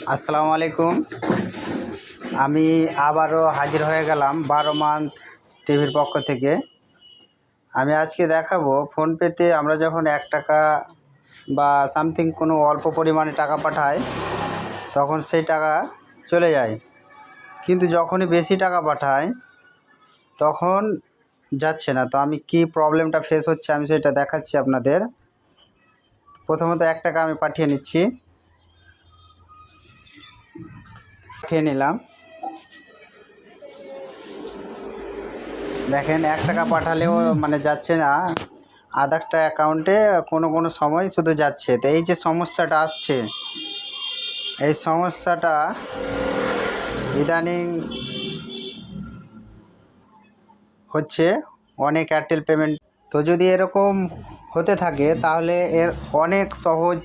আসসালামু আলাইকুম। আমি আবারও হাজির হয়ে গেলাম 12 মান্থ টিভির পক্ষ থেকে। আমি আজকে দেখাবো ফোনপেতে আমরা যখন 1 টাকা বা সামথিং কোনো অল্প পরিমাণে টাকা পাঠাই তখন সেই টাকা চলে যায়, কিন্তু যখনই বেশি টাকা পাঠাই তখন যাচ্ছে না। তো আমি কি প্রবলেমটা ফেস হচ্ছে আমি সেটা দেখাচ্ছি আপনাদের। প্রথমত 1 টাকা আমি পাঠিয়ে নিচ্ছি, পাঠিয়ে নিলাম। দেখেন 1 টাকা পাঠালেও মানে যাচ্ছে না, আধারটা অ্যাকাউন্টে কোনো সময় শুধু যাচ্ছে। তো এই যে সমস্যাটা আসছে, এই সমস্যাটা ইদানিং হচ্ছে অনেক এয়ারটেল পেমেন্ট। তো যদি এরকম হতে থাকে তাহলে এর অনেক সহজ